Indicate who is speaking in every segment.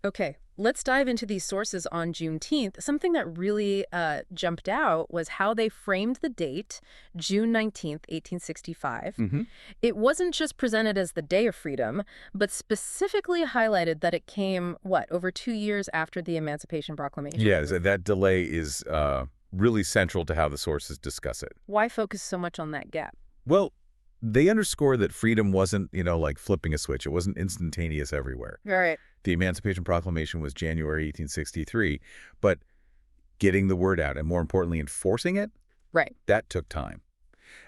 Speaker 1: Okay, let's dive into these sources on Juneteenth. Something that really jumped out was how they framed the date, June 19th, 1865.
Speaker 2: Hmm.
Speaker 1: It wasn't just presented as the Day of Freedom, but specifically highlighted that it came, what, over 2 years after the Emancipation Proclamation?
Speaker 2: Yeah, that delay is really central to how the sources discuss it.
Speaker 1: Why focus so much on that gap?
Speaker 2: Well, they underscore that freedom wasn't, like flipping a switch. It wasn't instantaneous everywhere.
Speaker 1: All right.
Speaker 2: The Emancipation Proclamation was January 1863, but getting the word out and, more importantly, enforcing it,
Speaker 1: Right.
Speaker 2: that took time,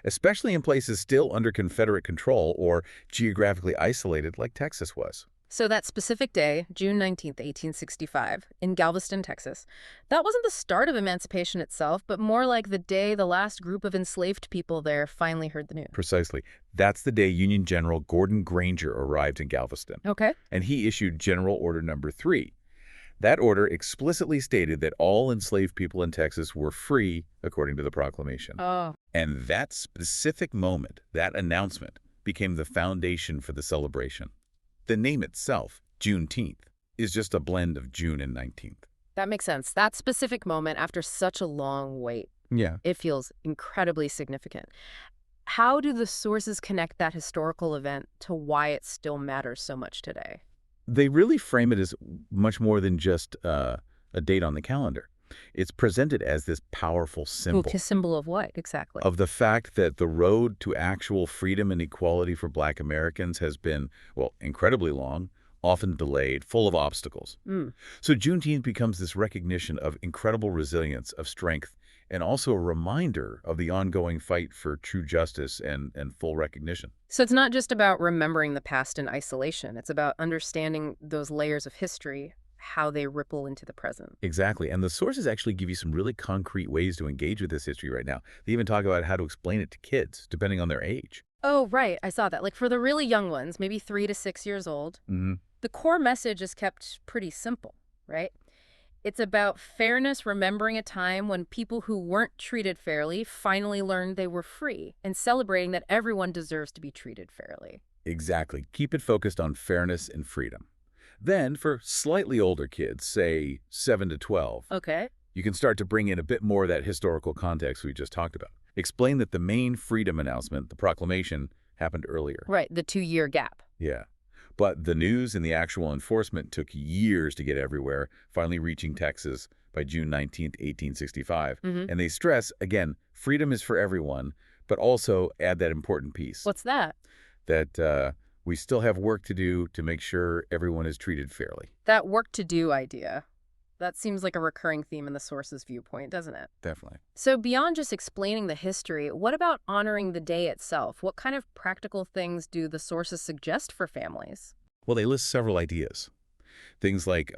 Speaker 2: especially in places still under Confederate control or geographically isolated like Texas was.
Speaker 1: So that specific day, June 19th, 1865, in Galveston, Texas, that wasn't the start of emancipation itself, but more like the day the last group of enslaved people there finally heard the news.
Speaker 2: Precisely. That's the day Union General Gordon Granger arrived in Galveston,
Speaker 1: Okay.
Speaker 2: and he issued General Order Number 3. That order explicitly stated that all enslaved people in Texas were free, according to the proclamation.
Speaker 1: Oh,
Speaker 2: And that specific moment, that announcement, became the foundation for the celebration. The name itself, Juneteenth, is just a blend of June and 19th.
Speaker 1: that makes sense. That specific moment after such a long wait,
Speaker 2: Yeah.
Speaker 1: it feels incredibly significant. How do the sources connect that historical event to why it still matters so much today?
Speaker 2: They really frame it as much more than just a date on the calendar. It's presented as this powerful symbol
Speaker 1: A symbol of what, exactly?
Speaker 2: of the fact that the road to actual freedom and equality for Black Americans has been, well, incredibly long, often delayed, full of obstacles.
Speaker 1: Mm.
Speaker 2: So Juneteenth becomes this recognition of incredible resilience, of strength, and also a reminder of the ongoing fight for true justice and full recognition.
Speaker 1: So it's not just about remembering the past in isolation. It's about understanding those layers of history, how they ripple into the present.
Speaker 2: Exactly. And the sources actually give you some really concrete ways to engage with this history right now. They even talk about how to explain it to kids, depending on their age.
Speaker 1: Oh, right. I saw that. Like for the really young ones, maybe 3 to 6 years old,
Speaker 2: Hmm.
Speaker 1: the core message is kept pretty simple, right? It's about fairness, remembering a time when people who weren't treated fairly finally learned they were free, and celebrating that everyone deserves to be treated fairly.
Speaker 2: Exactly. Keep it focused on fairness and freedom. Then, for slightly older kids, say 7 to 12,
Speaker 1: Okay.
Speaker 2: you can start to bring in a bit more of that historical context we just talked about. Explain that the main freedom announcement, the proclamation, happened earlier.
Speaker 1: Right, the 2 year gap.
Speaker 2: Yeah. But the news and the actual enforcement took years to get everywhere, finally reaching Texas by June 19th, 1865.
Speaker 1: Hmm.
Speaker 2: And they stress, again, freedom is for everyone, but also add that important piece
Speaker 1: What's that?
Speaker 2: that we still have work to do to make sure everyone is treated fairly.
Speaker 1: That work to do idea. That seems like a recurring theme in the source's viewpoint, doesn't it?
Speaker 2: Definitely.
Speaker 1: So beyond just explaining the history, what about honoring the day itself? What kind of practical things do the sources suggest for families?
Speaker 2: Well, they list several ideas. Things like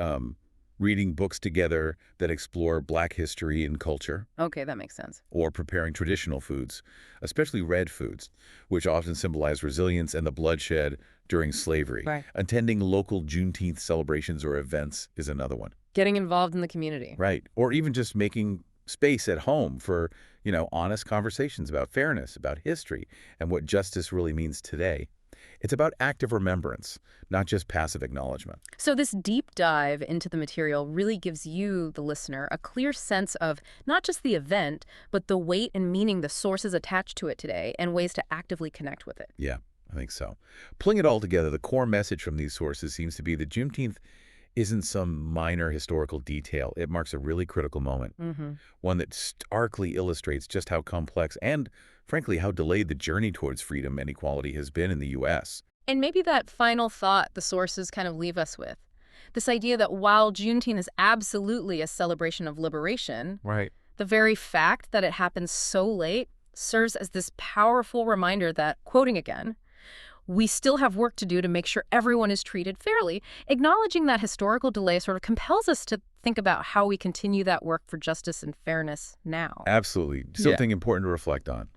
Speaker 2: reading books together that explore Black history and culture,
Speaker 1: Okay, that makes sense.
Speaker 2: or preparing traditional foods, especially red foods, which often symbolize resilience and the bloodshed during slavery.
Speaker 1: Right.
Speaker 2: Attending local Juneteenth celebrations or events is another one.
Speaker 1: Getting involved in the community.
Speaker 2: Right. Or even just making space at home for, honest conversations about fairness, about history, and what justice really means today. It's about active remembrance, not just passive acknowledgement.
Speaker 1: So this deep dive into the material really gives you, the listener, a clear sense of not just the event, but the weight and meaning the sources attach to it today and ways to actively connect with it.
Speaker 2: Yeah, I think so. Pulling it all together, the core message from these sources seems to be that Juneteenth isn't some minor historical detail. It marks a really critical moment,
Speaker 1: Mm-hmm.
Speaker 2: one that starkly illustrates just how complex and, frankly, how delayed the journey towards freedom and equality has been in the U.S.
Speaker 1: And maybe that final thought the sources kind of leave us with. This idea that while Juneteenth is absolutely a celebration of liberation,
Speaker 2: Right.
Speaker 1: the very fact that it happens so late serves as this powerful reminder that, quoting again, we still have work to do to make sure everyone is treated fairly. Acknowledging that historical delay sort of compels us to think about how we continue that work for justice and fairness now.
Speaker 2: Absolutely. Something important to reflect on.